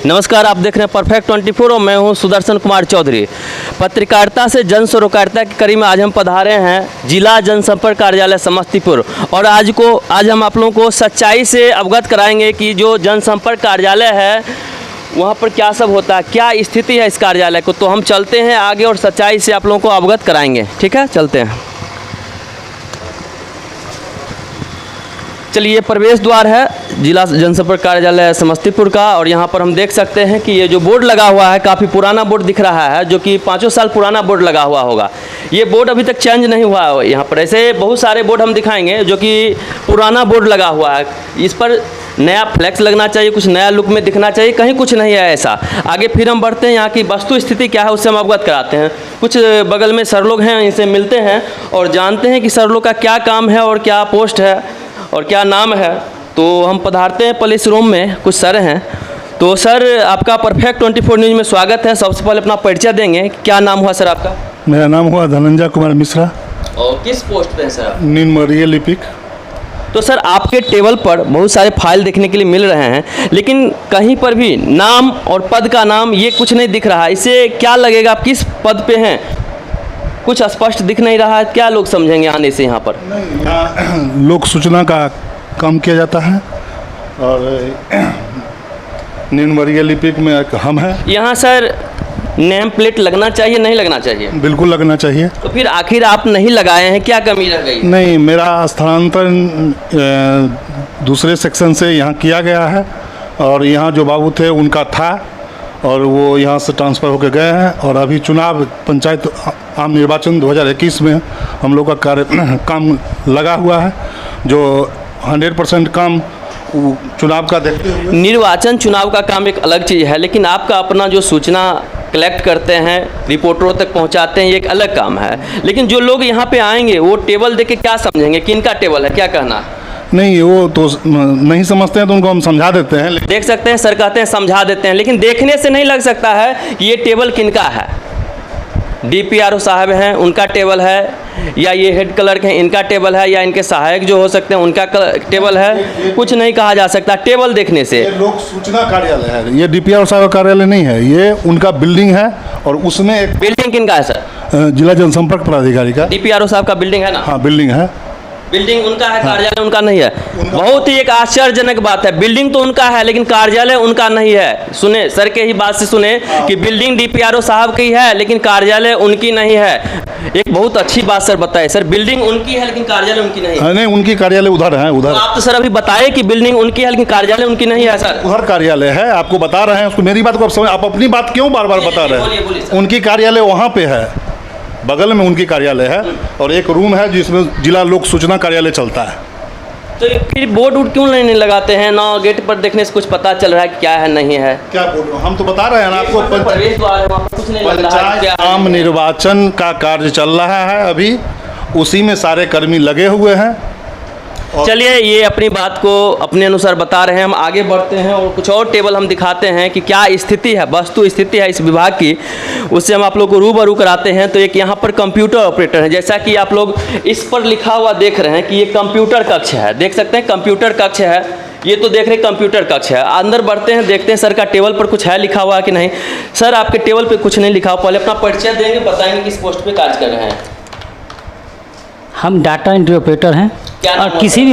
नमस्कार, आप देख रहे हैं परफेक्ट 24 और मैं हूं सुदर्शन कुमार चौधरी। पत्रकारिता से जन सरोकारिता की कड़ी में आज हम पधारे हैं जिला जनसंपर्क कार्यालय समस्तीपुर और आज हम आप लोगों को सच्चाई से अवगत कराएंगे कि जो जनसंपर्क कार्यालय है वहाँ पर क्या सब होता है, क्या स्थिति है इस कार्यालय को। तो हम चलते हैं आगे और सच्चाई से आप लोगों को अवगत कराएंगे। ठीक है, चलते हैं। चलिए, ये प्रवेश द्वार है जिला जनसंपर्क कार्यालय समस्तीपुर का और यहाँ पर हम देख सकते हैं कि ये जो बोर्ड लगा हुआ है काफ़ी पुराना बोर्ड दिख रहा है, जो कि 5 साल पुराना बोर्ड लगा हुआ होगा। ये बोर्ड अभी तक चेंज नहीं हुआ है। यहाँ पर ऐसे बहुत सारे बोर्ड हम दिखाएंगे जो कि पुराना बोर्ड लगा हुआ है। इस पर नया फ्लैक्स लगना चाहिए, कुछ नया लुक में दिखना चाहिए, कहीं कुछ नहीं है ऐसा। आगे फिर हम बढ़ते हैं, यहाँ की वस्तु स्थिति क्या है उससे हम अवगत कराते हैं। कुछ बगल में सर लोग हैं, इनसे मिलते हैं और जानते हैं कि सर लोग का क्या काम है और क्या पोस्ट है और क्या नाम है। तो हम पधारते हैं पुलिस रूम में, कुछ सर हैं। तो सर, आपका परफेक्ट 24 न्यूज़ में स्वागत है। सबसे पहले अपना परिचय देंगे, क्या नाम हुआ सर आपका? मेरा नाम हुआ धनंजय कुमार मिश्रा। और किस पोस्ट पे हैं सर आप? निम्नवर्गीय लिपिक। तो सर, आपके टेबल पर बहुत सारे फाइल देखने के लिए मिल रहे हैं, लेकिन कहीं पर भी नाम और पद का नाम ये कुछ नहीं दिख रहा है। इससे क्या लगेगा आप किस पद पे हैं? कुछ स्पष्ट दिख नहीं रहा है। क्या लोग समझेंगे आने से यहाँ पर? यहाँ लोक सूचना का काम किया जाता है और निम्नवर्गीय लिपिक में एक हम हैं। यहाँ सर नेम प्लेट लगना चाहिए, नहीं लगना चाहिए? बिल्कुल लगना चाहिए। तो फिर आखिर आप नहीं लगाए हैं, क्या कमी रह गई? नहीं, मेरा स्थानांतरण दूसरे सेक्शन से यहाँ किया गया है और यहाँ जो बाबू थे उनका था और वो यहाँ से ट्रांसफ़र होकर गए हैं। और अभी चुनाव पंचायत आम निर्वाचन 2021 में हम लोग का काम लगा हुआ है, जो 100% काम चुनाव का देखते हुए। निर्वाचन चुनाव का काम एक अलग चीज़ है, लेकिन आपका अपना जो सूचना कलेक्ट करते हैं, रिपोर्टरों तक पहुंचाते हैं, ये एक अलग काम है। लेकिन जो लोग यहाँ पे आएंगे वो टेबल देख के क्या समझेंगे, किनका टेबल है, क्या कहना? नहीं, वो तो नहीं समझते हैं तो उनको हम समझा देते हैं। देख सकते हैं सर, कहते हैं समझा देते हैं, लेकिन देखने से नहीं लग सकता है कि ये टेबल किनका है। DPRO साहब हैं, उनका टेबल है, या ये हेड क्लर्क हैं, इनका टेबल है, या इनके सहायक जो हो सकते हैं उनका टेबल है। कुछ नहीं कहा जा सकता टेबल देखने से। ये लोक सूचना कार्यालय है, ये DPRO साहब का कार्यालय नहीं है, ये उनका बिल्डिंग है। और उसमें एक बिल्डिंग किनका है सर? जिला जनसंपर्क पदाधिकारी का। DPRO साहब का बिल्डिंग है ना? हाँ, बिल्डिंग है। बिल्डिंग उनका है, कार्यालय उनका नहीं है। बहुत ही एक आश्चर्यजनक बात है, बिल्डिंग तो उनका है लेकिन कार्यालय उनका नहीं है। सुने सर के ही बात से सुने कि बिल्डिंग DPRO साहब की है लेकिन कार्यालय उनकी नहीं है। एक बहुत अच्छी बात सर बताए सर, बिल्डिंग उनकी है लेकिन कार्यालय उनकी नहीं है। नहीं, उनकी कार्यालय उधर है, उधर। आप तो सर अभी बताए कि बिल्डिंग उनकी है लेकिन कार्यालय उनकी नहीं है सर। उधर कार्यालय है, आपको बता रहे हैं। उसको मेरी बात को आप समझ, आप अपनी बात क्यों बार बार बता रहे हैं? बोलिए सर। उनकी कार्यालय वहाँ पे है, बगल में उनकी कार्यालय है और एक रूम है जिसमें जिला लोक सूचना कार्यालय चलता है। तो फिर बोर्ड वोर्ड क्यों नहीं लगाते हैं ना? गेट पर देखने से कुछ पता चल रहा है क्या है नहीं है? क्या बोल रहे हो? हम तो बता रहे हैं ना आपको। प्रवेश द्वार है, वहाँ पर कुछ नहीं लग रहा है। पंचायत आम निर्वाचन का कार्य चल रहा है अभी, उसी में सारे कर्मी लगे हुए हैं। चलिए, ये अपनी बात को अपने अनुसार बता रहे हैं। हम आगे बढ़ते हैं और कुछ और टेबल हम दिखाते हैं कि क्या स्थिति है, वस्तु स्थिति है इस विभाग की, उससे हम आप लोग को रूबरू कराते हैं। तो एक यहाँ पर कंप्यूटर ऑपरेटर है, जैसा कि आप लोग इस पर लिखा हुआ देख रहे हैं कि ये कंप्यूटर कक्ष है। देख सकते हैं कंप्यूटर कक्ष है, ये तो देख रहे हैं कंप्यूटर कक्ष है। अंदर बढ़ते हैं, देखते हैं सर का टेबल पर कुछ है लिखा हुआ कि नहीं। सर, आपके टेबल पर कुछ नहीं लिखा हुआ, पहले अपना परिचय देंगे, बताएंगे किस पोस्ट पर कार्य कर रहे हैं। हम डाटा एंट्री ऑपरेटर हैं और किसी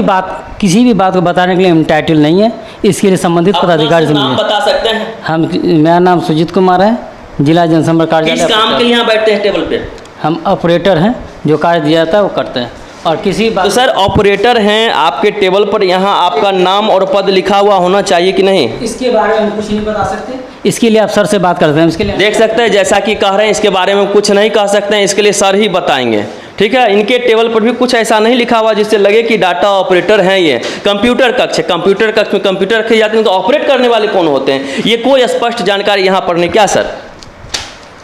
भी बात को बताने के लिए हम टाइटल नहीं है, इसके लिए संबंधित पदाधिकारी से नाम बता सकते हैं? मेरा नाम सुजीत कुमार है, जिला जनसंपर्क कार्यालय। किस काम के लिए यहाँ बैठते हैं टेबल पे? हम ऑपरेटर हैं, जो कार्य दिया जाता है वो करते हैं। और किसी बात तो सर, ऑपरेटर हैं, आपके टेबल पर यहाँ आपका नाम और पद लिखा हुआ होना चाहिए कि नहीं? इसके बारे में हम कुछ नहीं बता सकते, इसके लिए आप सर से बात करते हैं। इसके लिए देख सकते हैं, जैसा कि कह रहे हैं इसके बारे में कुछ नहीं कह सकते हैं, इसके लिए सर ही बताएंगे। ठीक है, इनके टेबल पर भी कुछ ऐसा नहीं लिखा हुआ जिससे लगे कि डाटा ऑपरेटर हैं। ये कंप्यूटर कक्ष है, कंप्यूटर कक्ष में कंप्यूटर रखे जाते हैं, तो ऑपरेट करने वाले कौन होते हैं ये कोई स्पष्ट जानकारी यहाँ पर नहीं। क्या सर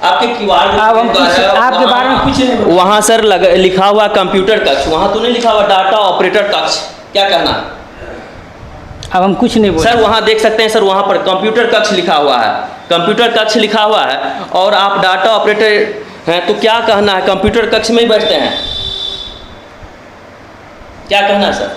आपके आपके बारे में कुछ नहीं? वहाँ सर लिखा हुआ कंप्यूटर कक्ष, वहाँ तो नहीं लिखा हुआ डाटा ऑपरेटर कक्ष, क्या कहना? अब हम कुछ नहीं बोल सर, वहाँ देख सकते हैं सर, वहाँ पर कंप्यूटर कक्ष लिखा हुआ है, कंप्यूटर कक्ष लिखा हुआ है और आप डाटा ऑपरेटर हैं, तो क्या कहना है? कंप्यूटर कक्ष में ही बैठते हैं, क्या कहना है सर?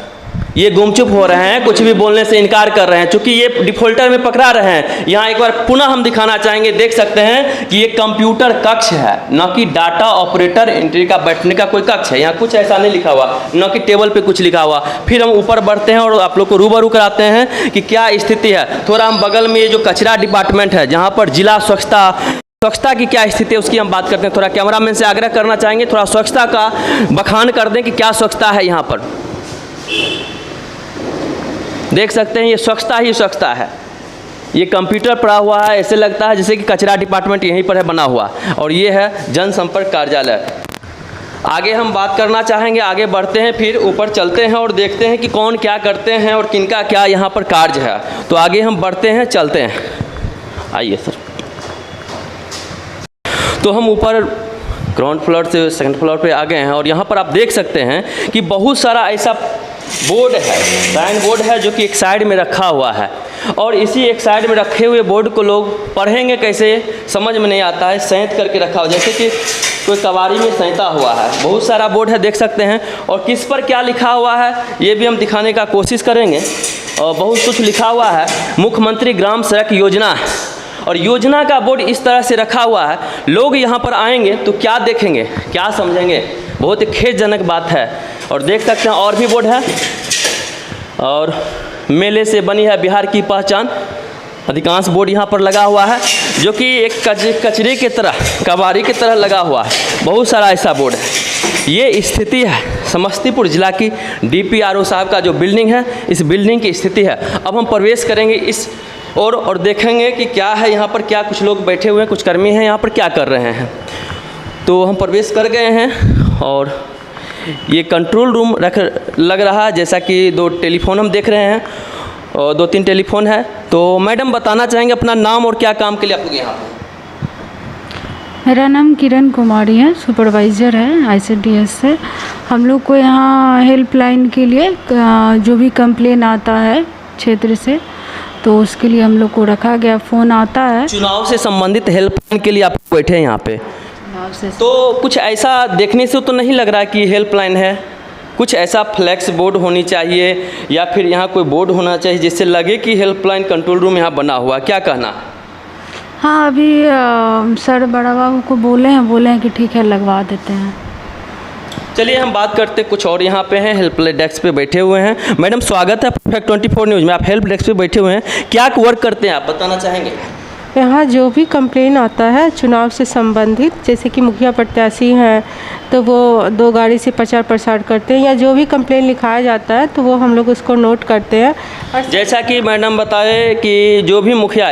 ये गुमचुप हो रहे हैं, कुछ भी बोलने से इनकार कर रहे हैं, चूंकि ये डिफॉल्टर में पकड़ा रहे हैं। यहाँ एक बार पुनः हम दिखाना चाहेंगे, देख सकते हैं कि ये कंप्यूटर कक्ष है, न कि डाटा ऑपरेटर एंट्री का बैठने का कोई कक्ष है। यहाँ कुछ ऐसा नहीं लिखा हुआ, न कि टेबल पे कुछ लिखा हुआ। फिर हम ऊपर बढ़ते हैं और आप लोग को रूबरू कराते हैं कि क्या स्थिति है। थोड़ा हम बगल में ये जो कचरा डिपार्टमेंट है, जहाँ पर जिला स्वच्छता की क्या स्थिति है उसकी हम बात करते हैं। थोड़ा कैमरामैन से आग्रह करना चाहेंगे, थोड़ा स्वच्छता का बखान कर दें कि क्या स्वच्छता है यहाँ पर। देख सकते हैं ये स्वच्छता ही स्वच्छता है। ये कंप्यूटर पड़ा हुआ है, ऐसे लगता है जैसे कि कचरा डिपार्टमेंट यहीं पर है बना हुआ, और ये है जनसंपर्क कार्यालय। आगे हम बात करना चाहेंगे, आगे बढ़ते हैं, फिर ऊपर चलते हैं और देखते हैं कि कौन क्या करते हैं और किनका क्या यहाँ पर कार्य है। तो आगे हम बढ़ते हैं, चलते हैं, आइए सर। तो हम ऊपर ग्राउंड फ्लोर से सेकंड फ्लोर पे आ गए हैं और यहाँ पर आप देख सकते हैं कि बहुत सारा ऐसा बोर्ड है, साइन बोर्ड है, जो कि एक साइड में रखा हुआ है। और इसी एक साइड में रखे हुए बोर्ड को लोग पढ़ेंगे कैसे, समझ में नहीं आता है। सैंत करके रखा हुआ, जैसे कि कोई कबाड़ी में सैंता हुआ है। बहुत सारा बोर्ड है, देख सकते हैं। और किस पर क्या लिखा हुआ है ये भी हम दिखाने का कोशिश करेंगे। और बहुत कुछ लिखा हुआ है, मुख्यमंत्री ग्राम सड़क योजना, और योजना का बोर्ड इस तरह से रखा हुआ है। लोग यहाँ पर आएंगे तो क्या देखेंगे, क्या समझेंगे, बहुत ही खेदजनक बात है। और देख सकते हैं और भी बोर्ड है, और मेले से बनी है बिहार की पहचान, अधिकांश बोर्ड यहाँ पर लगा हुआ है, जो कि एक कचरे की तरह, कबाड़ी की तरह लगा हुआ है। बहुत सारा ऐसा बोर्ड है। ये स्थिति है समस्तीपुर जिला की DPRO साहब का जो बिल्डिंग है, इस बिल्डिंग की स्थिति है। अब हम प्रवेश करेंगे इस और देखेंगे कि क्या है यहाँ पर, क्या कुछ लोग बैठे हुए हैं, कुछ कर्मी हैं यहाँ पर, क्या कर रहे हैं। तो हम प्रवेश कर गए हैं और ये कंट्रोल रूम लग रहा है, जैसा कि 2 टेलीफोन हम देख रहे हैं और 2-3 टेलीफोन है। तो मैडम बताना चाहेंगे अपना नाम और क्या काम के लिए आप लोग यहाँ पर? मेरा नाम किरण कुमारी है, सुपरवाइज़र है ICDS से। हम लोग को यहाँ हेल्पलाइन के लिए जो भी कंप्लेन आता है क्षेत्र से, तो उसके लिए हम लोग को रखा गया। फ़ोन आता है चुनाव से संबंधित हेल्पलाइन के लिए आप बैठे हैं यहाँ पे, तो कुछ ऐसा देखने से तो नहीं लग रहा कि हेल्पलाइन है। कुछ ऐसा फ्लैक्स बोर्ड होनी चाहिए या फिर यहाँ कोई बोर्ड होना चाहिए जिससे लगे कि हेल्पलाइन कंट्रोल रूम यहाँ बना हुआ, क्या कहना? हाँ, अभी सर बड़ा बाबू को बोले हैं कि ठीक है लगवा देते हैं। चलिए हम बात करते कुछ और। यहाँ पे हैं, हेल्प डेस्क पे बैठे हुए हैं। मैडम स्वागत है परफेक्ट 24 न्यूज़ में। आप हेल्प डेस्क पे बैठे हुए हैं, क्या वर्क करते हैं आप बताना चाहेंगे? यहाँ जो भी कंप्लेन आता है चुनाव से संबंधित, जैसे कि मुखिया प्रत्याशी हैं तो वो 2 गाड़ी से प्रचार प्रसार करते हैं, या जो भी कंप्लेन लिखाया जाता है तो वो हम लोग उसको नोट करते हैं। और जैसा कि मैडम बताए कि जो भी मुखिया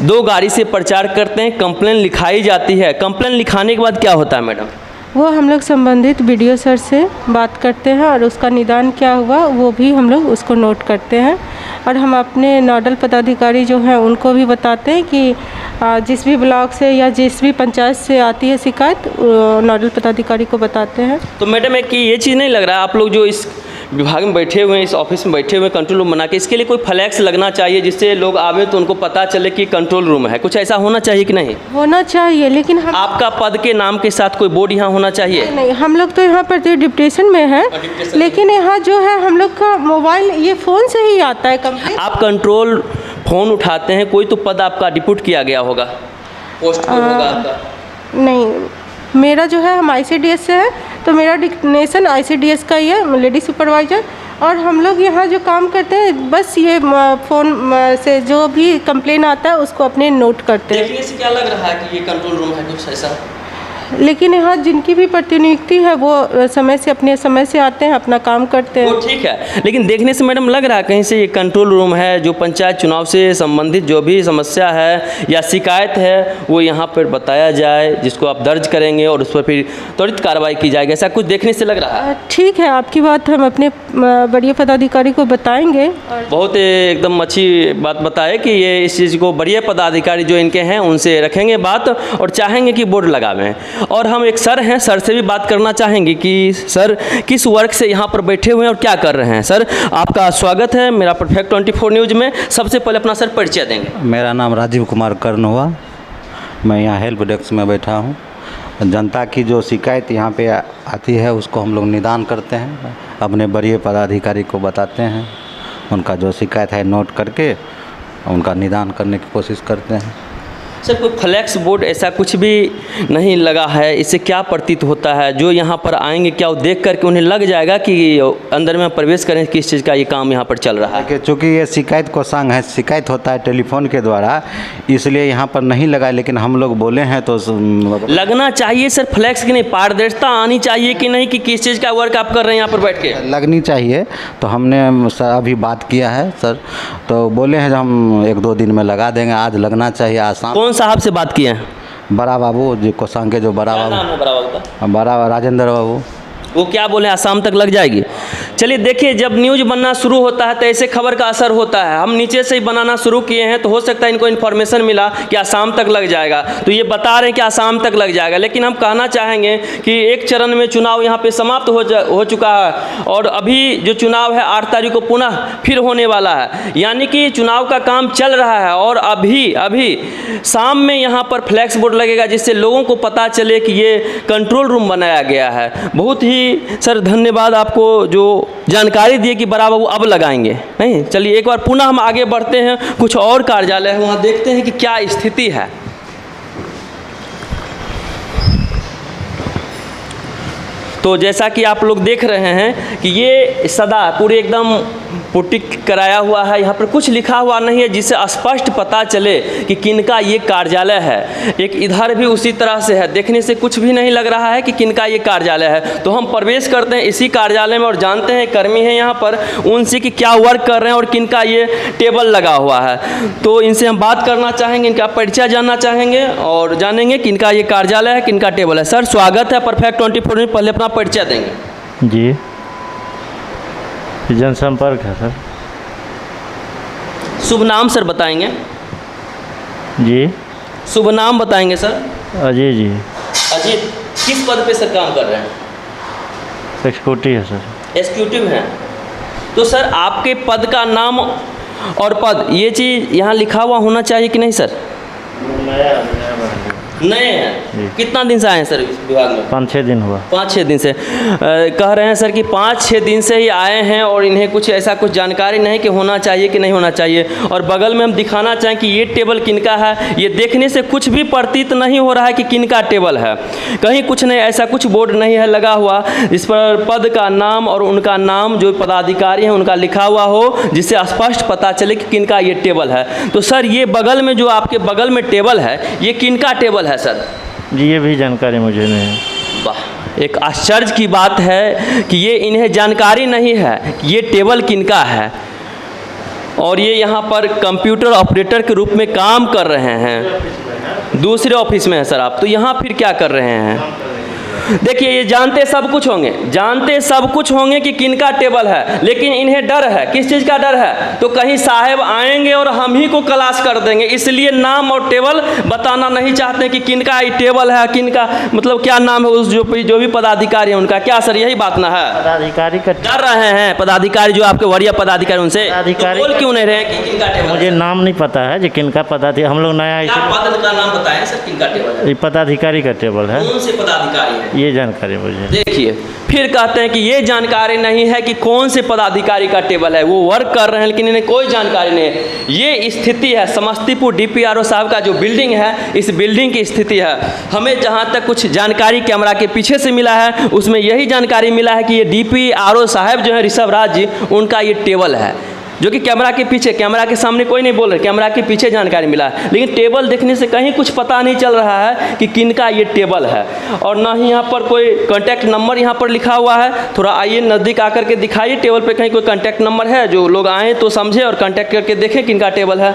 2 गाड़ी से प्रचार करते हैं, कंप्लेन लिखाई जाती है। कंप्लेन लिखाने के बाद क्या होता है मैडम? वो हम लोग संबंधित BDO सर से बात करते हैं और उसका निदान क्या हुआ वो भी हम लोग उसको नोट करते हैं। और हम अपने नोडल पदाधिकारी जो हैं उनको भी बताते हैं कि जिस भी ब्लॉक से या जिस भी पंचायत से आती है शिकायत, नोडल पदाधिकारी को बताते हैं। तो मैडम एक ये चीज़ नहीं लग रहा है, आप लोग जो इस विभाग में बैठे हुए हैं, इस ऑफिस में बैठे हुए कंट्रोल रूम बना के, इसके लिए कोई फ्लैक्स लगना चाहिए जिससे लोग आवे तो उनको पता चले कि कंट्रोल रूम है? कुछ ऐसा होना चाहिए कि नहीं? होना चाहिए, लेकिन हम आपका पद के नाम के साथ कोई बोर्ड यहाँ होना चाहिए? नहीं, हम लोग तो यहाँ पर डिप्टेशन में है, लेकिन यहाँ जो है हम लोग का मोबाइल ये फ़ोन से ही आता है कंप्लेंट। आप कंट्रोल फ़ोन उठाते हैं, कोई तो पद आपका डिप्यूट किया गया होगा, पोस्ट कोड होगा आपका? नहीं, मेरा जो है हम ICDS से है, तो मेरा डिक्टेशन ICDS का ही है, लेडी सुपरवाइज़र। और हम लोग यहाँ जो काम करते हैं बस ये फ़ोन से जो भी कंप्लेन आता है उसको अपने नोट करते हैं। देखने से क्या लग रहा है कि ये कंट्रोल रूम है कुछ ऐसा? लेकिन यहाँ जिनकी भी प्रतिनियुक्ति है वो समय से अपने समय से आते हैं, अपना काम करते हैं। वो ठीक है, लेकिन देखने से मैडम लग रहा है कहीं से ये कंट्रोल रूम है, जो पंचायत चुनाव से संबंधित जो भी समस्या है या शिकायत है वो यहाँ पर बताया जाए, जिसको आप दर्ज करेंगे और उस पर फिर त्वरित कार्रवाई की जाएगी, ऐसा कुछ देखने से लग रहा है? ठीक है, आपकी बात हम अपने वरीय पदाधिकारी को बताएंगे। बहुत एकदम अच्छी बात बताए कि ये इस चीज़ को वरीय पदाधिकारी जो इनके हैं उनसे रखेंगे बात और चाहेंगे कि बोर्ड लगावें। और हम एक सर हैं, सर से भी बात करना चाहेंगे कि सर किस वर्क से यहाँ पर बैठे हुए हैं और क्या कर रहे हैं। सर आपका स्वागत है मेरा परफेक्ट 24 न्यूज़ में। सबसे पहले अपना सर परिचय देंगे। मेरा नाम राजीव कुमार कर्ण हुआ, मैं यहाँ हेल्प डेस्क में बैठा हूँ। जनता की जो शिकायत यहाँ पे आती है उसको हम लोग निदान करते हैं। अपने बड़े पदाधिकारी को बताते हैं, उनका जो शिकायत है नोट करके उनका निदान करने की कोशिश करते हैं। सर कोई फ्लैक्स बोर्ड ऐसा कुछ भी नहीं लगा है, इससे क्या प्रतीत होता है? जो यहाँ पर आएंगे क्या वो देख करके उन्हें लग जाएगा कि अंदर में प्रवेश करें, किस चीज़ का ये काम यहाँ पर चल रहा है? चूँकि ये शिकायत कोषांग है, शिकायत होता है टेलीफोन के द्वारा, इसलिए यहाँ पर नहीं लगा, लेकिन हम लोग बोले हैं तो लगना चाहिए सर फ्लैक्स की नहीं, पारदर्शिता आनी चाहिए कि नहीं कि किस चीज़ का वर्क आप कर रहे हैं यहाँ पर बैठ के? लगनी चाहिए। तो हमने सर अभी बात किया है सर, तो बोले हैं हम 1-2 दिन में लगा देंगे, आज लगना चाहिए। आसाम कौन साहब से बात किए हैं? बड़ा बाबू जो कोषांग के जो बड़ा क्या नाम बाबू, है बड़ा बाबू का? बड़ा राजेंद्र बाबू, वो क्या बोले आसाम तक लग जाएगी? चलिए देखिए, जब न्यूज़ बनना शुरू होता है तो ऐसे खबर का असर होता है। हम नीचे से ही बनाना शुरू किए हैं तो हो सकता है इनको इन्फॉर्मेशन मिला कि आसाम तक लग जाएगा, तो ये बता रहे हैं कि आसाम तक लग जाएगा। लेकिन हम कहना चाहेंगे कि एक चरण में चुनाव यहाँ पे समाप्त हो चुका है और अभी जो चुनाव है 8 तारीख को पुनः फिर होने वाला है, यानी कि चुनाव का काम चल रहा है। और अभी शाम में यहाँ पर फ्लैक्स बोर्ड लगेगा जिससे लोगों को पता चले कि ये कंट्रोल रूम बनाया गया है। बहुत ही सर धन्यवाद आपको जो जानकारी दिए कि बड़ा बाबू अब लगाएंगे। नहीं, चलिए एक बार पुनः हम आगे बढ़ते हैं, कुछ और कार्यालय है वहाँ देखते हैं कि क्या स्थिति है। तो जैसा कि आप लोग देख रहे हैं कि ये सदा पूरे एकदम पुट्टी कराया हुआ है, यहाँ पर कुछ लिखा हुआ नहीं है जिससे स्पष्ट पता चले कि किनका ये कार्यालय है। एक इधर भी उसी तरह से है, देखने से कुछ भी नहीं लग रहा है कि किनका ये कार्यालय है। तो हम प्रवेश करते हैं इसी कार्यालय में और जानते हैं कर्मी हैं यहाँ पर, उनसे कि क्या वर्क कर रहे हैं और किनका ये टेबल लगा हुआ है। तो इनसे हम बात करना चाहेंगे, इनका परिचय जानना चाहेंगे और जानेंगे किनका ये कार्यालय है, किनका टेबल है। सर स्वागत है परफेक्ट 24 में, पहले अपना परिचय देंगे। जी, जनसंपर्क है सर। शुभ नाम सर बताएंगे? जी, शुभ नाम बताएंगे सर? अजय जी। अजीत, किस पद पे सर काम कर रहे हैं? एक्सिक्यूटिव है सर। एग्जीक्यूटिव हैं। तो सर आपके पद का नाम और पद ये चीज़ यहाँ लिखा हुआ होना चाहिए कि नहीं सर? नए हैं। कितना दिन से आए हैं सर इस विभाग में? 5-6 दिन हुआ। 5-6 दिन से कह रहे हैं सर कि 5-6 दिन से ही आए हैं और इन्हें कुछ ऐसा कुछ जानकारी नहीं कि होना चाहिए कि नहीं होना चाहिए। और बगल में हम दिखाना चाहें कि ये टेबल किनका है, ये देखने से कुछ भी प्रतीत नहीं हो रहा है कि किनका टेबल है। कहीं कुछ नहीं, ऐसा कुछ बोर्ड नहीं है लगा हुआ इस पर पद का नाम और उनका नाम जो पदाधिकारी हैं उनका लिखा हुआ हो, जिससे स्पष्ट पता चले कि किनका ये टेबल है। तो सर ये बगल में जो आपके बगल में टेबल है, ये किनका टेबल है सर? जी, ये भी जानकारी मुझे नहीं है। वाह, एक आश्चर्य की बात है कि ये इन्हें जानकारी नहीं है कि ये टेबल किनका है और ये यहाँ पर कंप्यूटर ऑपरेटर के रूप में काम कर रहे हैं। दूसरे ऑफिस में है सर आप, तो यहाँ फिर क्या कर रहे हैं? देखिए ये जानते सब कुछ होंगे कि किनका टेबल है, लेकिन इन्हें डर है। किस चीज़ का डर है? तो कहीं साहब आएंगे और हम ही को क्लास कर देंगे, इसलिए नाम और टेबल बताना नहीं चाहते कि किनका ये टेबल है, किनका मतलब क्या नाम है उस जो भी पदाधिकारी है उनका। क्या सर यही बात ना है? पदाधिकारी का डर रहे हैं पदाधिकारी जो आपके वरीय पदाधिकारी उनसे, पदाधिकारी तो बोल क्यों नहीं रहे कि किनका टेबल? मुझे नाम नहीं पता है जी किनका पदाधिकारी। हम लोग नया पद का नाम बताएं सर, किनका टेबल है? ये पदाधिकारी का टेबल है, कौन से पदाधिकारी है ये जानकारी मुझे। देखिए फिर कहते हैं कि ये जानकारी नहीं है कि कौन से पदाधिकारी का टेबल है, वो वर्क कर रहे हैं लेकिन इन्हें कोई जानकारी नहीं है। ये स्थिति है समस्तीपुर डीपीआरओ साहब का जो बिल्डिंग है, इस बिल्डिंग की स्थिति है। हमें जहाँ तक कुछ जानकारी कैमरा के पीछे से मिला है उसमें यही जानकारी मिला है कि ये डीपीआरओ साहब जो है ऋषभ राज जी, उनका ये टेबल है, जो कि कैमरा के पीछे, कैमरा के सामने कोई नहीं बोल रहे, कैमरा के पीछे जानकारी मिला है। लेकिन टेबल देखने से कहीं कुछ पता नहीं चल रहा है कि किनका ये टेबल है और ना ही यहाँ पर कोई कॉन्टैक्ट नंबर यहाँ पर लिखा हुआ है। थोड़ा आइए नज़दीक आकर के दिखाइए टेबल पे कहीं कोई कॉन्टैक्ट नंबर है, जो लोग आएँ तो समझे और कॉन्टैक्ट करके देखें किनका टेबल है।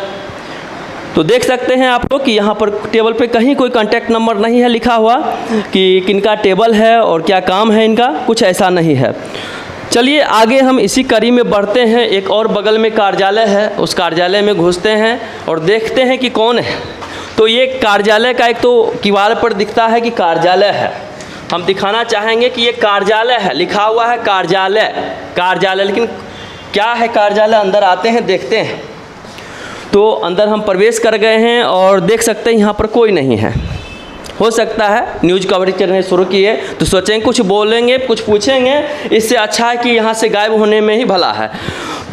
तो देख सकते हैं आप लोग कि यहाँ पर टेबल पे कहीं कोई कॉन्टैक्ट नंबर नहीं है लिखा हुआ कि किनका टेबल है और क्या काम है इनका, कुछ ऐसा नहीं है। चलिए आगे हम इसी कड़ी में बढ़ते हैं। एक और बगल में कार्यालय है, उस कार्यालय में घुसते हैं और देखते हैं कि कौन है। तो ये कार्यालय का एक तो किवाड़ पर दिखता है कि कार्यालय है, हम दिखाना चाहेंगे कि ये कार्यालय है, लिखा हुआ है कार्यालय, लेकिन क्या है कार्यालय? अंदर आते हैं देखते हैं। तो अंदर हम प्रवेश कर गए हैं और देख सकते हैं यहाँ पर कोई नहीं है। हो सकता है न्यूज़ कवरेज करने शुरू किए तो सोचेंगे कुछ बोलेंगे कुछ पूछेंगे, इससे अच्छा है कि यहाँ से गायब होने में ही भला है।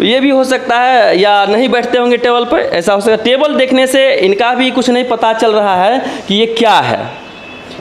ये भी हो सकता है, या नहीं बैठते होंगे टेबल पर, ऐसा हो सकता है। टेबल देखने से इनका भी कुछ नहीं पता चल रहा है कि ये क्या है,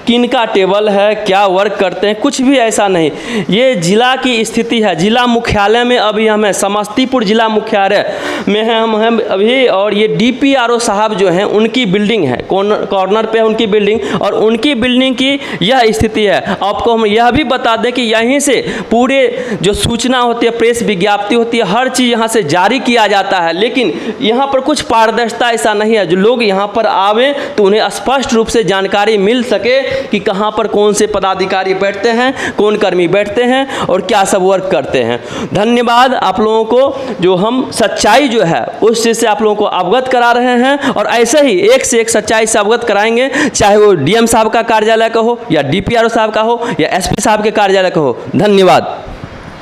किनका टेबल है, क्या वर्क करते हैं, कुछ भी ऐसा नहीं। ये ज़िला की स्थिति है, ज़िला मुख्यालय में अभी हम हैं, समस्तीपुर ज़िला मुख्यालय में हैं हम अभी। और ये DPRO साहब जो हैं उनकी बिल्डिंग है, कॉर्नर पे है उनकी बिल्डिंग, और उनकी बिल्डिंग की यह स्थिति है। आपको हम यह भी बता दें कि यहीं से पूरे जो सूचना होती है, प्रेस विज्ञप्ति होती है, हर चीज़ यहाँ से जारी किया जाता है। लेकिन यहाँ पर कुछ पारदर्शिता ऐसा नहीं है, जो लोग यहाँ पर आवें तो उन्हें स्पष्ट रूप से जानकारी मिल सके कि कहाँ पर कौन से पदाधिकारी बैठते हैं, कौन कर्मी बैठते हैं और क्या सब वर्क करते हैं। धन्यवाद आप लोगों को, जो हम सच्चाई जो है उस चीज़ से आप लोगों को अवगत करा रहे हैं, और ऐसे ही एक से एक सच्चाई से अवगत कराएंगे, चाहे वो DM साहब का कार्यालय का हो, या DPRO साहब का हो, या SP साहब के कार्यालय का हो। धन्यवाद।